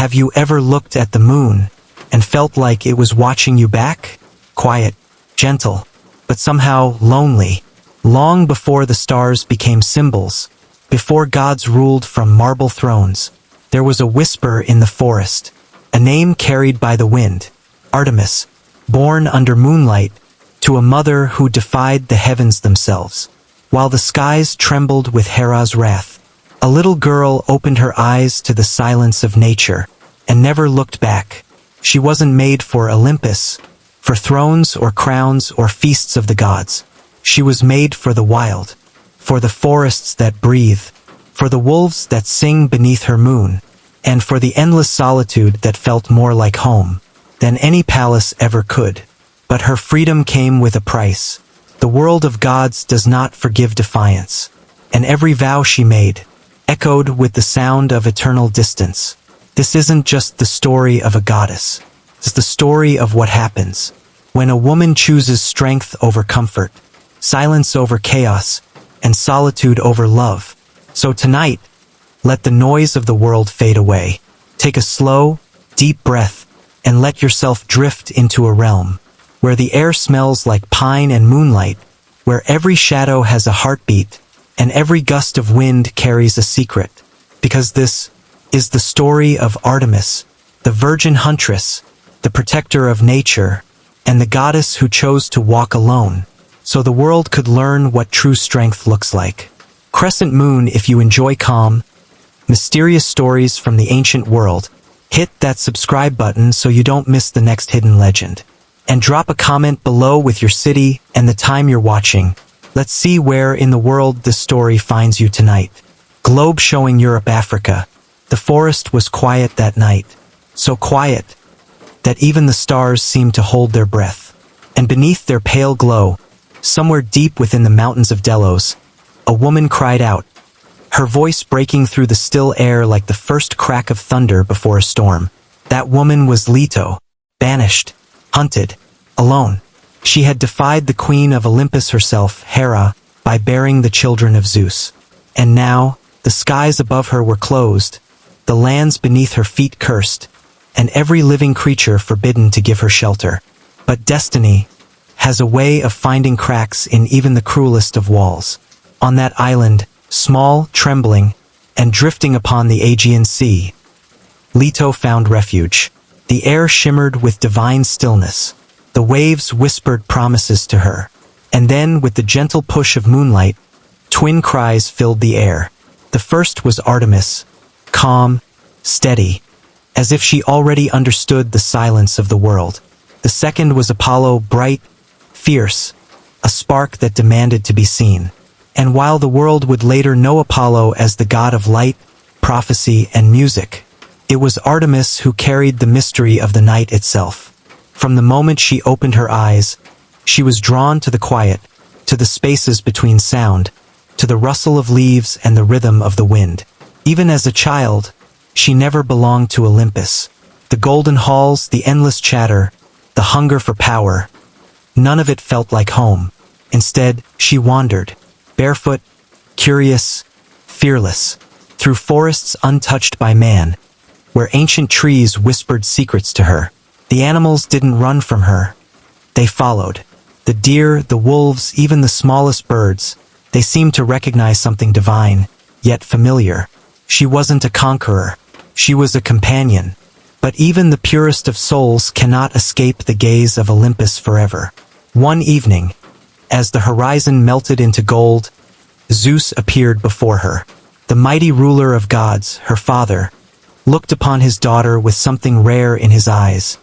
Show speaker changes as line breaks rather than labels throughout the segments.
Have you ever looked at the moon and felt like it was watching you back? Quiet, gentle, but somehow lonely. Long before the stars became symbols, before gods ruled from marble thrones, there was a whisper in the forest, a name carried by the wind, Artemis, born under moonlight to a mother who defied the heavens themselves. While the skies trembled with Hera's wrath, a little girl opened her eyes to the silence of nature and never looked back. She wasn't made for Olympus, for thrones or crowns or feasts of the gods. She was made for the wild, for the forests that breathe, for the wolves that sing beneath her moon, and for the endless solitude that felt more like home than any palace ever could. But her freedom came with a price. The world of gods does not forgive defiance, and every vow she made echoed with the sound of eternal distance. This isn't just the story of a goddess. It's the story of what happens when a woman chooses strength over comfort, silence over chaos, and solitude over love. So tonight, let the noise of the world fade away. Take a slow, deep breath and let yourself drift into a realm where the air smells like pine and moonlight, where every shadow has a heartbeat and every gust of wind carries a secret. Because this is the story of Artemis, the virgin huntress, the protector of nature, and the goddess who chose to walk alone, so the world could learn what true strength looks like. Crescent Moon, if you enjoy calm, mysterious stories from the ancient world, hit that subscribe button so you don't miss the next hidden legend. And drop a comment below with your city and the time you're watching. Let's see where in the world this story finds you tonight. Globe showing Europe, Africa. The forest was quiet that night. So quiet that even the stars seemed to hold their breath. And beneath their pale glow, somewhere deep within the mountains of Delos, a woman cried out, her voice breaking through the still air like the first crack of thunder before a storm. That woman was Leto, banished, hunted, alone. She had defied the queen of Olympus herself, Hera, by bearing the children of Zeus. And now, the skies above her were closed, the lands beneath her feet cursed, and every living creature forbidden to give her shelter. But destiny has a way of finding cracks in even the cruelest of walls. On that island, small, trembling, and drifting upon the Aegean Sea, Leto found refuge. The air shimmered with divine stillness. The waves whispered promises to her. And then, with the gentle push of moonlight, twin cries filled the air. The first was Artemis, calm, steady, as if she already understood the silence of the world. The second was Apollo, bright, fierce, a spark that demanded to be seen. And while the world would later know Apollo as the god of light, prophecy, and music, it was Artemis who carried the mystery of the night itself. From the moment she opened her eyes, she was drawn to the quiet, to the spaces between sound, to the rustle of leaves and the rhythm of the wind. Even as a child, she never belonged to Olympus. The golden halls, the endless chatter, the hunger for power, none of it felt like home. Instead, she wandered, barefoot, curious, fearless, through forests untouched by man, where ancient trees whispered secrets to her. The animals didn't run from her. They followed. The deer, the wolves, even the smallest birds, they seemed to recognize something divine, yet familiar. She wasn't a conqueror. She was a companion. But even the purest of souls cannot escape the gaze of Olympus forever. One evening, as the horizon melted into gold, Zeus appeared before her. The mighty ruler of gods, her father, looked upon his daughter with something rare in his eyes,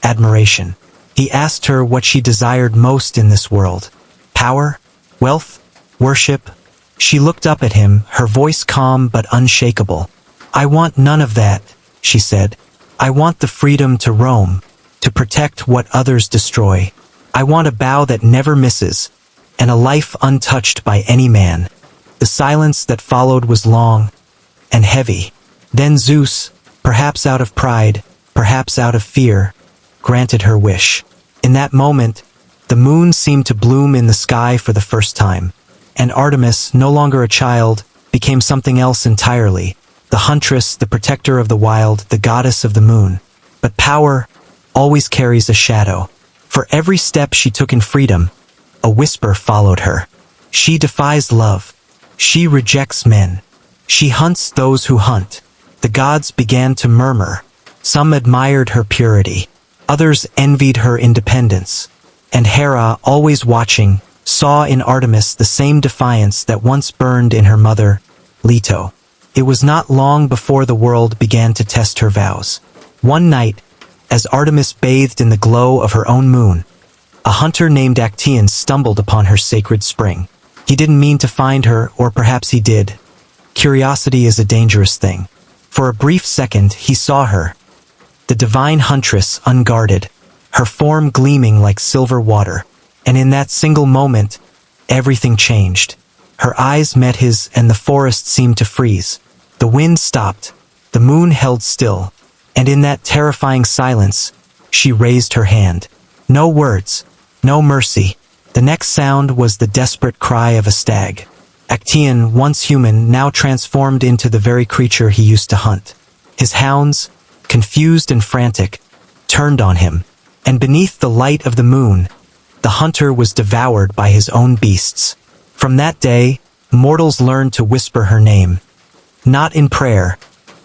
admiration. He asked her what she desired most in this world. Power? Wealth? Worship? She looked up at him, her voice calm but unshakable. I want none of that, she said. I want the freedom to roam, to protect what others destroy. I want a bow that never misses, and a life untouched by any man. The silence that followed was long and heavy. Then Zeus, perhaps out of pride, perhaps out of fear, granted her wish. In that moment, the moon seemed to bloom in the sky for the first time, and Artemis, no longer a child, became something else entirely. the Huntress, the protector of the wild, the goddess of the moon. But power always carries a shadow. For every step she took in freedom, a whisper followed her. She defies love. She rejects men. She hunts those who hunt. The gods began to murmur. Some admired her purity. Others envied her independence. And Hera, always watching, saw in Artemis the same defiance that once burned in her mother, Leto. It was not long before the world began to test her vows. One night, as Artemis bathed in the glow of her own moon, a hunter named Actaeon stumbled upon her sacred spring. He didn't mean to find her, or perhaps he did. Curiosity is a dangerous thing. For a brief second, he saw her, the divine huntress, unguarded, her form gleaming like silver water. And in that single moment, everything changed. Her eyes met his, and the forest seemed to freeze. The wind stopped, the moon held still, and in that terrifying silence, she raised her hand. No words, no mercy. The next sound was the desperate cry of a stag. Actaeon, once human, now transformed into the very creature he used to hunt. His hounds, confused and frantic, turned on him, and beneath the light of the moon, the hunter was devoured by his own beasts. From that day, mortals learned to whisper her name, not in prayer,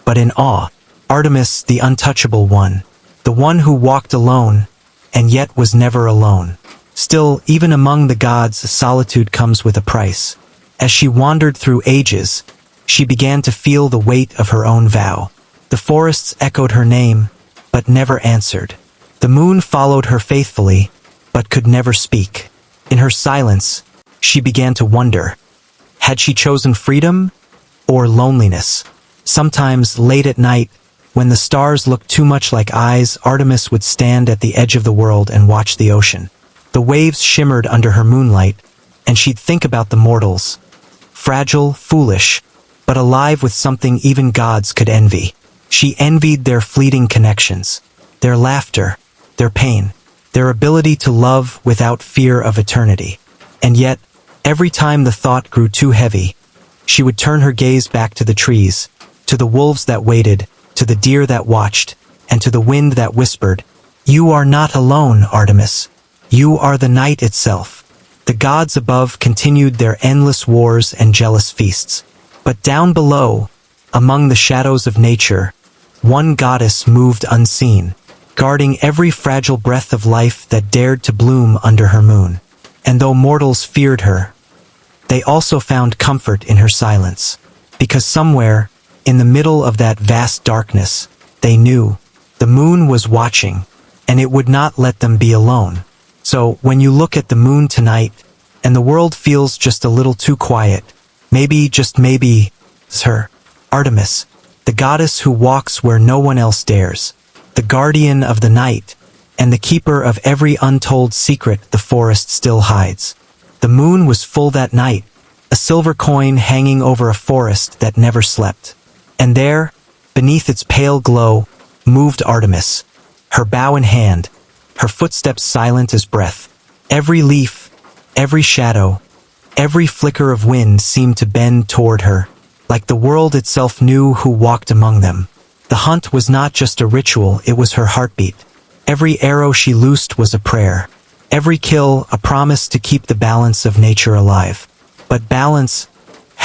but in awe. Artemis, the untouchable one, the one who walked alone, and yet was never alone. Still, even among the gods, solitude comes with a price. As she wandered through ages, she began to feel the weight of her own vow. The forests echoed her name, but never answered. The moon followed her faithfully, but could never speak. In her silence, she began to wonder, had she chosen freedom or loneliness? Sometimes, late at night, when the stars looked too much like eyes, Artemis would stand at the edge of the world and watch the ocean. The waves shimmered under her moonlight, and she'd think about the mortals. Fragile, foolish, but alive with something even gods could envy. She envied their fleeting connections, their laughter, their pain, their ability to love without fear of eternity. And yet, every time the thought grew too heavy, she would turn her gaze back to the trees, to the wolves that waited, to the deer that watched, and to the wind that whispered, "You are not alone, Artemis. You are the night itself." The gods above continued their endless wars and jealous feasts. But down below, among the shadows of nature, one goddess moved unseen, guarding every fragile breath of life that dared to bloom under her moon. And though mortals feared her, they also found comfort in her silence. Because somewhere, in the middle of that vast darkness, they knew the moon was watching, and it would not let them be alone. So, when you look at the moon tonight, and the world feels just a little too quiet, maybe, just maybe, it's her, Artemis, the goddess who walks where no one else dares, the guardian of the night, and the keeper of every untold secret the forest still hides. The moon was full that night, a silver coin hanging over a forest that never slept. And there, beneath its pale glow, moved Artemis, her bow in hand, her footsteps silent as breath. Every leaf, every shadow, every flicker of wind seemed to bend toward her, like the world itself knew who walked among them. The hunt was not just a ritual, it was her heartbeat. Every arrow she loosed was a prayer. Every kill a promise to keep the balance of nature alive. But balance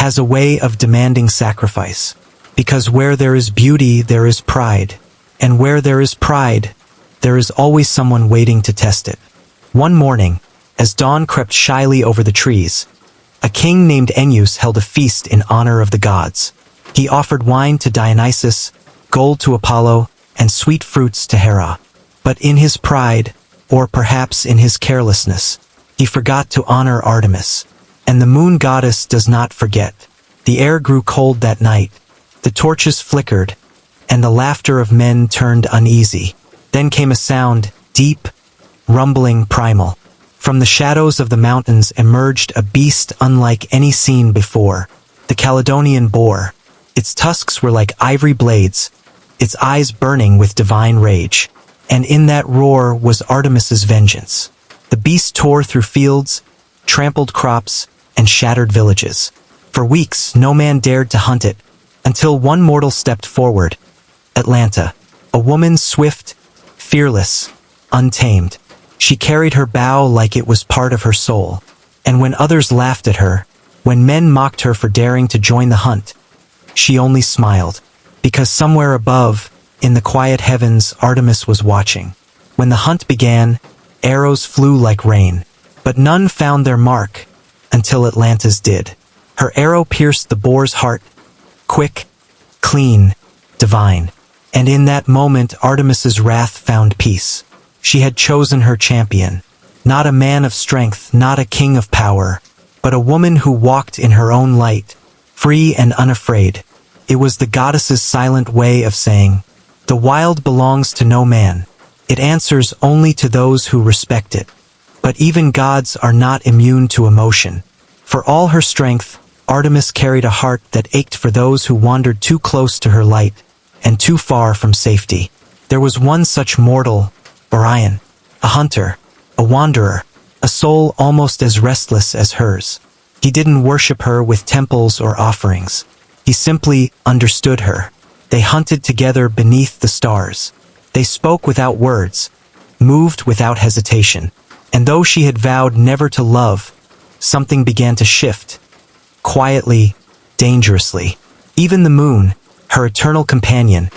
has a way of demanding sacrifice. Because where there is beauty, there is pride. And where there is pride, there is always someone waiting to test it. One morning, as dawn crept shyly over the trees, a king named Ennius held a feast in honor of the gods. He offered wine to Dionysus, gold to Apollo, and sweet fruits to Hera. But in his pride, or perhaps in his carelessness, he forgot to honor Artemis. And the moon goddess does not forget. The air grew cold that night. The torches flickered, and the laughter of men turned uneasy. Then came a sound, deep, rumbling, primal. From the shadows of the mountains emerged a beast unlike any seen before. The Caledonian boar. Its tusks were like ivory blades, its eyes burning with divine rage. And in that roar was Artemis's vengeance. The beast tore through fields, trampled crops, and shattered villages. For weeks, no man dared to hunt it, until one mortal stepped forward. Atlanta, a woman swift, fearless, untamed. She carried her bow like it was part of her soul. And when others laughed at her, when men mocked her for daring to join the hunt, she only smiled. Because somewhere above, in the quiet heavens, Artemis was watching. When the hunt began, arrows flew like rain, but none found their mark until Atlanta's did. Her arrow pierced the boar's heart, quick, clean, divine. And in that moment, Artemis's wrath found peace. She had chosen her champion, not a man of strength, not a king of power, but a woman who walked in her own light, free and unafraid. It was the goddess's silent way of saying, "The wild belongs to no man. It answers only to those who respect it." But even gods are not immune to emotion. For all her strength, Artemis carried a heart that ached for those who wandered too close to her light and too far from safety. There was one such mortal, Orion, a hunter, a wanderer, a soul almost as restless as hers. He didn't worship her with temples or offerings. He simply understood her. They hunted together beneath the stars. They spoke without words, moved without hesitation. And though she had vowed never to love, something began to shift. Quietly, dangerously. Even the moon, her eternal companion,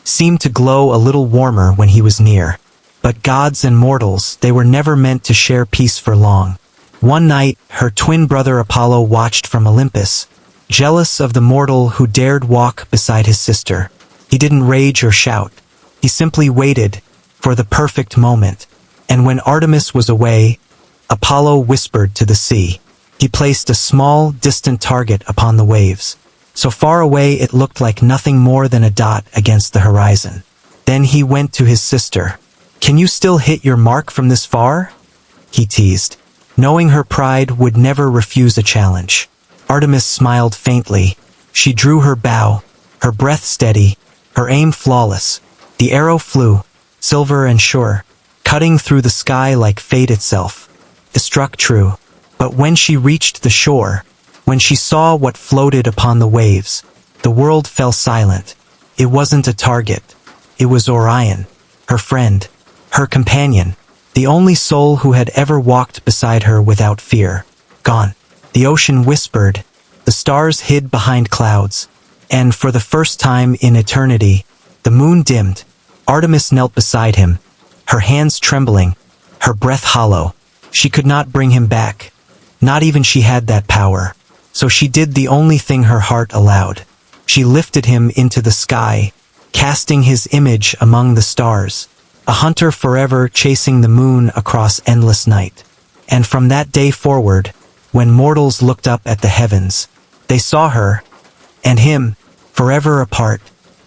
seemed to glow a little warmer when he was near. But gods and mortals, they were never meant to share peace for long. One night, her twin brother Apollo watched from Olympus, jealous of the mortal who dared walk beside his sister. He didn't rage or shout. He simply waited for the perfect moment. And when Artemis was away, Apollo whispered to the sea. He placed a small, distant target upon the waves. So far away it looked like nothing more than a dot against the horizon. Then he went to his sister. "Can you still hit your mark from this far?" he teased, knowing her pride would never refuse a challenge. Artemis smiled faintly. She drew her bow, her breath steady, her aim flawless. The arrow flew, silver and sure, cutting through the sky like fate itself. It struck true. But when she reached the shore, when she saw what floated upon the waves, the world fell silent. It wasn't a target. It was Orion, her friend, her companion, the only soul who had ever walked beside her without fear. Gone. The ocean whispered, the stars hid behind clouds, and for the first time in eternity, the moon dimmed. Artemis knelt beside him, her hands trembling, her breath hollow. She could not bring him back. Not even she had that power. So she did the only thing her heart allowed. She lifted him into the sky, casting his image among the stars, a hunter forever chasing the moon across endless night. And from that day forward, when mortals looked up at the heavens, they saw her, and him, forever apart,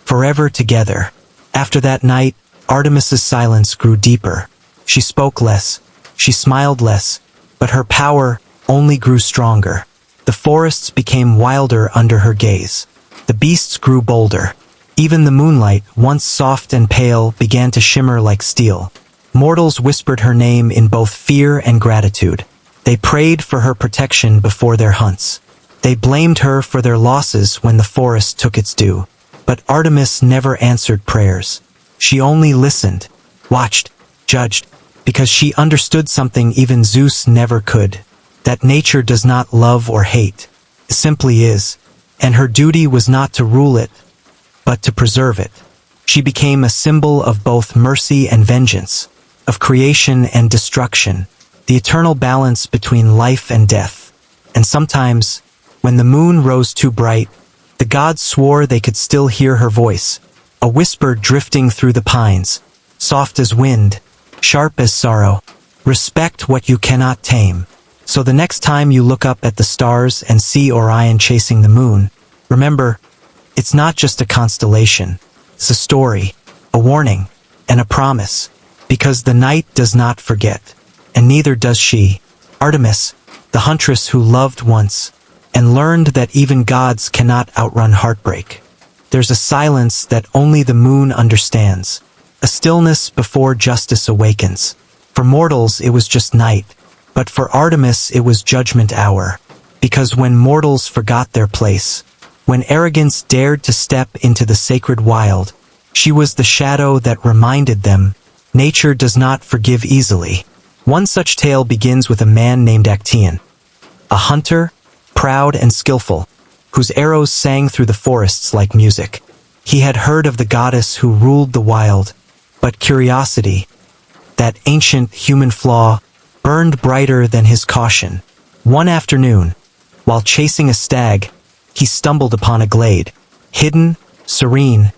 forever together. After that night, Artemis's silence grew deeper. She spoke less, she smiled less, but her power only grew stronger. The forests became wilder under her gaze. The beasts grew bolder. Even the moonlight, once soft and pale, began to shimmer like steel. Mortals whispered her name in both fear and gratitude. They prayed for her protection before their hunts. They blamed her for their losses when the forest took its due. But Artemis never answered prayers. She only listened, watched, judged, because she understood something even Zeus never could. That nature does not love or hate. It simply is. And her duty was not to rule it, but to preserve it. She became a symbol of both mercy and vengeance, of creation and destruction, the eternal balance between life and death. And sometimes, when the moon rose too bright, the gods swore they could still hear her voice, a whisper drifting through the pines, soft as wind, sharp as sorrow. Respect what you cannot tame. So the next time you look up at the stars and see Orion chasing the moon, remember, it's not just a constellation. It's a story, a warning, and a promise. Because the night does not forget, and neither does she. Artemis, the huntress who loved once, and learned that even gods cannot outrun heartbreak. There's a silence that only the moon understands, a stillness before justice awakens. For mortals it was just night, but for Artemis it was judgment hour, because when mortals forgot their place, When arrogance dared to step into the sacred wild, she was the shadow that reminded them, nature does not forgive easily. One such tale begins with a man named Actaeon, a hunter, proud and skillful, whose arrows sang through the forests like music. He had heard of the goddess who ruled the wild, but curiosity, that ancient human flaw, burned brighter than his caution. One afternoon, while chasing a stag, he stumbled upon a glade, hidden, serene,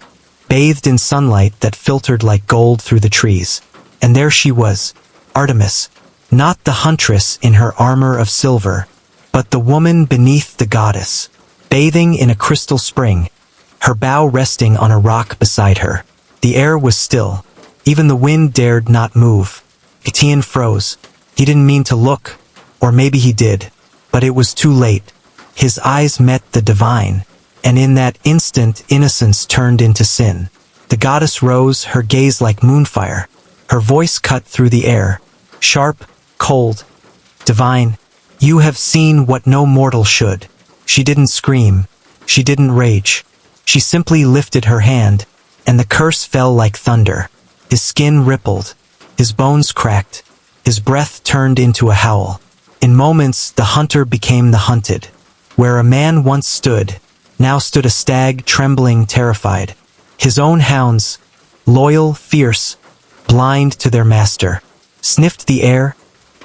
bathed in sunlight that filtered like gold through the trees. And there she was, Artemis, not the huntress in her armor of silver, but the woman beneath the goddess, bathing in a crystal spring, her bow resting on a rock beside her. The air was still. Even the wind dared not move. Actaeon froze. He didn't mean to look, or maybe he did, but it was too late. His eyes met the divine, and in that instant innocence turned into sin. The goddess rose, her gaze like moonfire. Her voice cut through the air, sharp, cold, divine. You have seen what no mortal should. She didn't scream. She didn't rage. She simply lifted her hand, and the curse fell like thunder. His skin rippled, his bones cracked, his breath turned into a howl. In moments, the hunter became the hunted. Where a man once stood, now stood a stag, trembling, terrified. His own hounds, loyal, fierce, blind to their master, sniffed the air,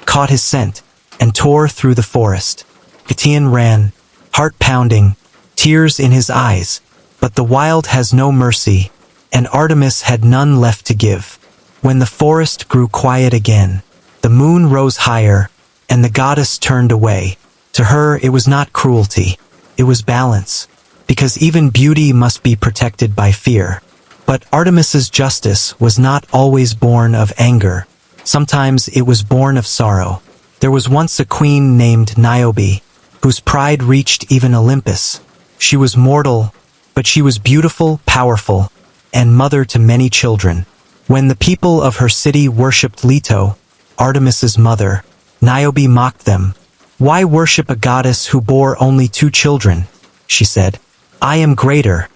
caught his scent, and tore through the forest. Actaeon ran, heart pounding, tears in his eyes, but the wild has no mercy, and Artemis had none left to give. When the forest grew quiet again, the moon rose higher, and the goddess turned away. To her it was not cruelty, it was balance, because even beauty must be protected by fear. But Artemis's justice was not always born of anger. Sometimes it was born of sorrow. There was once a queen named Niobe, whose pride reached even Olympus. She was mortal, but she was beautiful, powerful, and mother to many children. When the people of her city worshipped Leto, Artemis's mother, Niobe mocked them. Why worship a goddess who bore only 2 children? She said. I am greater.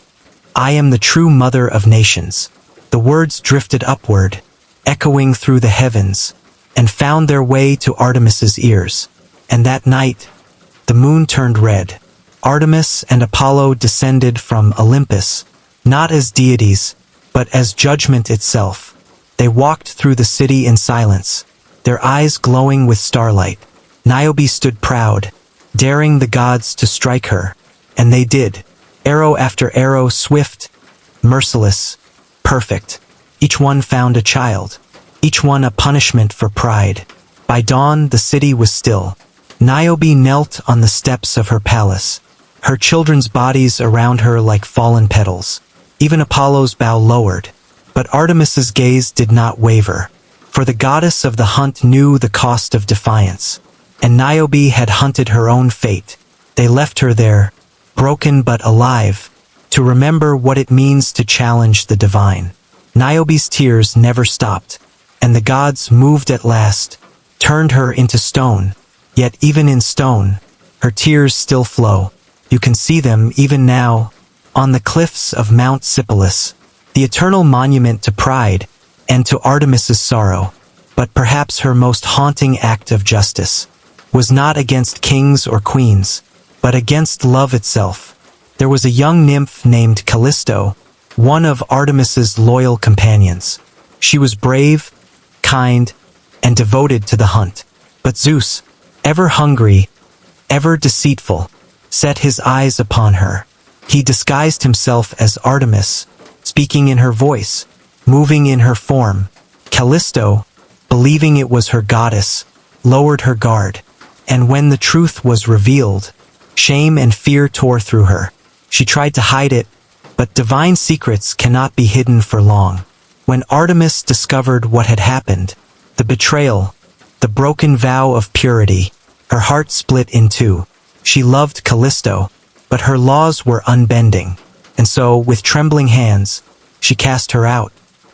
I am the true mother of nations. The words drifted upward, echoing through the heavens, and found their way to Artemis's ears. And that night, the moon turned red. Artemis and Apollo descended from Olympus, not as deities, but as judgment itself. They walked through the city in silence, their eyes glowing with starlight. Niobe stood proud, daring the gods to strike her, and they did. Arrow after arrow, swift, merciless, perfect. Each one found a child, each one a punishment for pride. By dawn, the city was still. Niobe knelt on the steps of her palace, her children's bodies around her like fallen petals. Even Apollo's bow lowered, but Artemis's gaze did not waver, for the goddess of the hunt knew the cost of defiance, and Niobe had hunted her own fate. They left her there, broken but alive, to remember what it means to challenge the divine. Niobe's tears never stopped, and the gods, moved at last, turned her into stone. Yet even in stone, her tears still flow. You can see them even now, on the cliffs of Mount Sipylus, the eternal monument to pride and to Artemis's sorrow. But perhaps her most haunting act of justice was not against kings or queens, but against love itself. There was a young nymph named Callisto, one of Artemis's loyal companions. She was brave, kind, and devoted to the hunt. But Zeus, ever hungry, ever deceitful, set his eyes upon her. He disguised himself as Artemis, speaking in her voice, moving in her form. Callisto, believing it was her goddess, lowered her guard. And when the truth was revealed, shame and fear tore through her. She tried to hide it, but divine secrets cannot be hidden for long. When Artemis discovered what had happened, the betrayal, the broken vow of purity, her heart split in two. She loved Callisto, but her laws were unbending, and so, with trembling hands, she cast her out.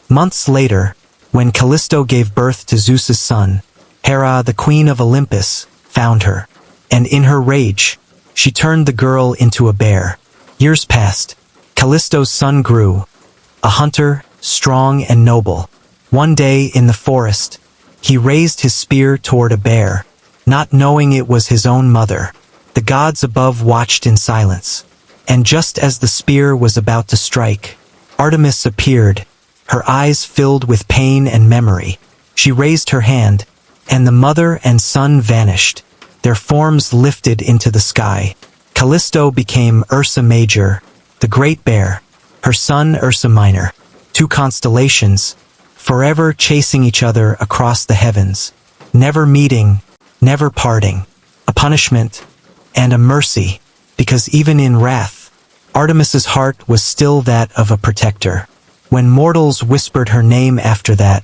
Months later, when Callisto gave birth to Zeus's son, Hera, the queen of Olympus, found her, and in her rage, she turned the girl into a bear. Years passed. Callisto's son grew, a hunter, strong and noble. One day in the forest, he raised his spear toward a bear, not knowing it was his own mother. The gods above watched in silence. And just as the spear was about to strike, Artemis appeared, her eyes filled with pain and memory. She raised her hand, and the mother and son vanished, their forms lifted into the sky. Callisto became Ursa Major, the Great Bear, her son Ursa Minor, two constellations, forever chasing each other across the heavens, never meeting, never parting, a punishment and a mercy, because even in wrath, Artemis's heart was still that of a protector. When mortals whispered her name after that,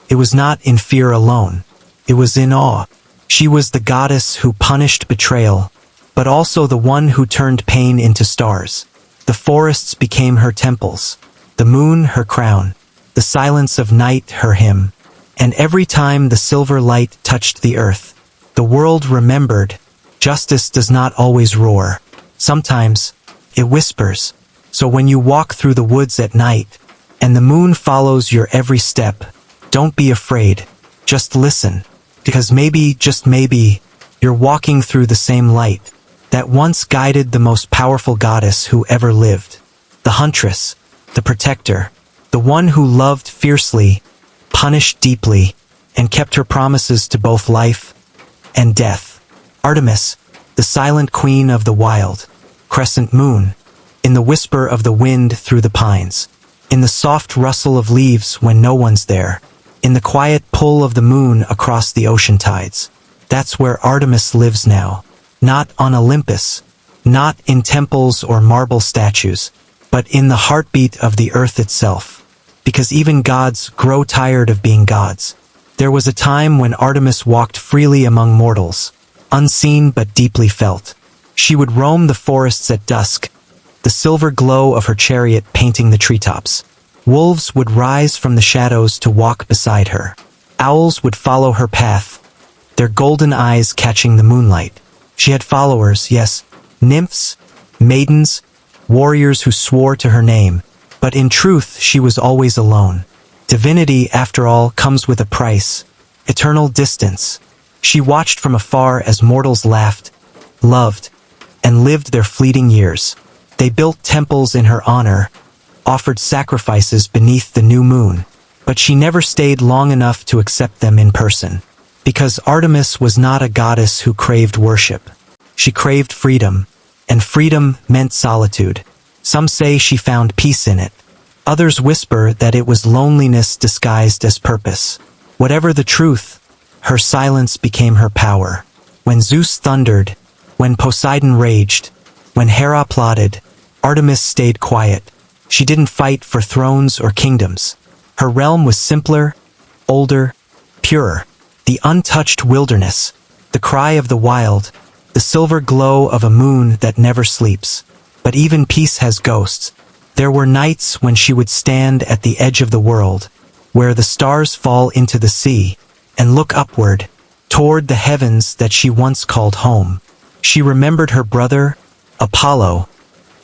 it was not in fear alone, it was in awe. She was the goddess who punished betrayal, but also the one who turned pain into stars. The forests became her temples, the moon her crown, the silence of night her hymn, and every time the silver light touched the earth, the world remembered, justice does not always roar. Sometimes, it whispers. So when you walk through the woods at night, and the moon follows your every step, don't be afraid, just listen, because maybe, just maybe, you're walking through the same light that once guided the most powerful goddess who ever lived. The Huntress, the protector, the one who loved fiercely, punished deeply, and kept her promises to both life and death. Artemis, the silent queen of the wild, crescent moon, in the whisper of the wind through the pines, in the soft rustle of leaves when no one's there, in the quiet pull of the moon across the ocean tides. That's where Artemis lives now. Not on Olympus, not in temples or marble statues, but in the heartbeat of the earth itself. Because even gods grow tired of being gods. There was a time when Artemis walked freely among mortals, unseen but deeply felt. She would roam the forests at dusk, the silver glow of her chariot painting the treetops. Wolves would rise from the shadows to walk beside her. Owls would follow her path, their golden eyes catching the moonlight. She had followers, yes, nymphs, maidens, warriors who swore to her name, but in truth she was always alone. Divinity, after all, comes with a price, eternal distance. She watched from afar as mortals laughed, loved, and lived their fleeting years. They built temples in her honor, offered sacrifices beneath the new moon, but she never stayed long enough to accept them in person. Because Artemis was not a goddess who craved worship. She craved freedom, and freedom meant solitude. Some say she found peace in it. Others whisper that it was loneliness disguised as purpose. Whatever the truth, her silence became her power. When Zeus thundered, when Poseidon raged, when Hera plotted, Artemis stayed quiet. She didn't fight for thrones or kingdoms. Her realm was simpler, older, purer. The untouched wilderness, the cry of the wild, the silver glow of a moon that never sleeps. But even peace has ghosts. There were nights when she would stand at the edge of the world, where the stars fall into the sea, and look upward, toward the heavens that she once called home. She remembered her brother, Apollo,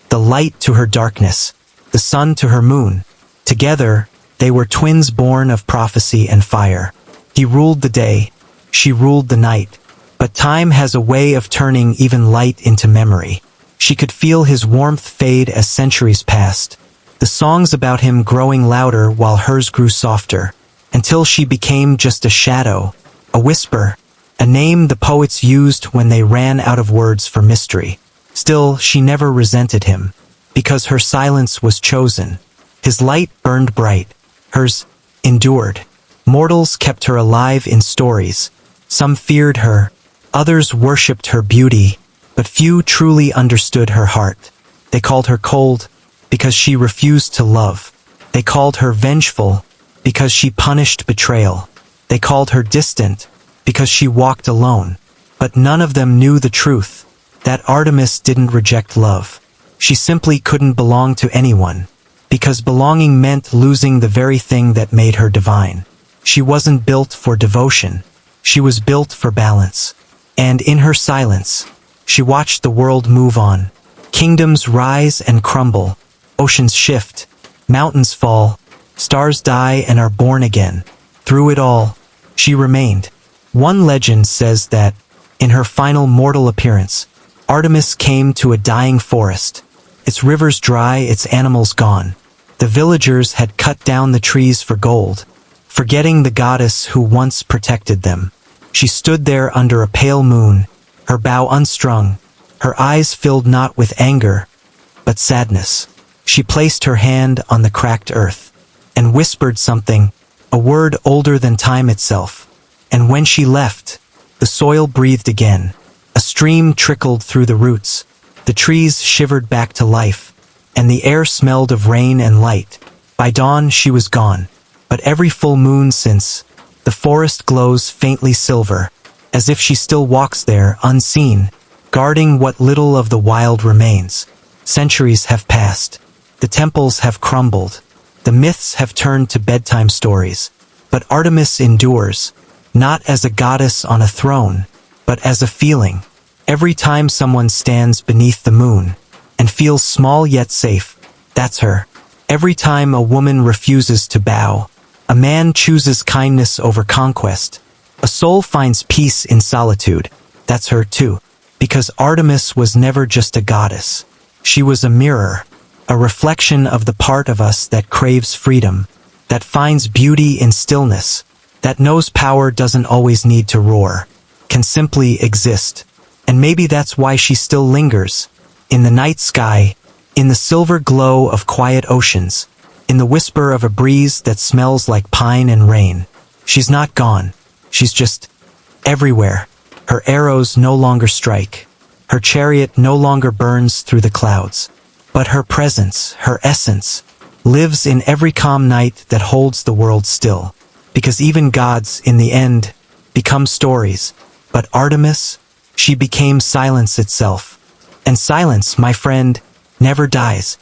the light to her darkness, the sun to her moon. Together, they were twins born of prophecy and fire. He ruled the day, she ruled the night. But time has a way of turning even light into memory. She could feel his warmth fade as centuries passed, the songs about him growing louder while hers grew softer, until she became just a shadow, a whisper, a name the poets used when they ran out of words for mystery. Still, she never resented him, because her silence was chosen. His light burned bright, hers endured. Mortals kept her alive in stories. Some feared her, others worshipped her beauty, but few truly understood her heart. They called her cold, because she refused to love. They called her vengeful, because she punished betrayal. They called her distant, because she walked alone. But none of them knew the truth, that Artemis didn't reject love. She simply couldn't belong to anyone, because belonging meant losing the very thing that made her divine. She wasn't built for devotion. She was built for balance. And in her silence, she watched the world move on, Kingdoms rise and crumble, oceans shift, mountains fall, stars die and are born again. Through it all, she remained. One legend says that, in her final mortal appearance, Artemis came to a dying forest. Its rivers dry, its animals gone. The villagers had cut down the trees for gold, forgetting the goddess who once protected them. She stood there under a pale moon, her bow unstrung, her eyes filled not with anger, but sadness. She placed her hand on the cracked earth, and whispered something, a word older than time itself. And when she left, the soil breathed again. A stream trickled through the roots, the trees shivered back to life, and the air smelled of rain and light. By dawn she was gone, but every full moon since, the forest glows faintly silver, as if she still walks there, unseen, guarding what little of the wild remains. Centuries have passed, the temples have crumbled, the myths have turned to bedtime stories, but Artemis endures, not as a goddess on a throne, but as a feeling. Every time someone stands beneath the moon and feels small yet safe, that's her. Every time a woman refuses to bow, a man chooses kindness over conquest, a soul finds peace in solitude, that's her too. Because Artemis was never just a goddess. She was a mirror, a reflection of the part of us that craves freedom, that finds beauty in stillness, that knows power doesn't always need to roar, can simply exist. And maybe that's why she still lingers, in the night sky, in the silver glow of quiet oceans, in the whisper of a breeze that smells like pine and rain. She's not gone, she's just everywhere. Her arrows no longer strike, her chariot no longer burns through the clouds, but her presence, her essence, lives in every calm night that holds the world still. Because even gods, in the end, become stories. But Artemis, she became silence itself. And silence, my friend, never dies.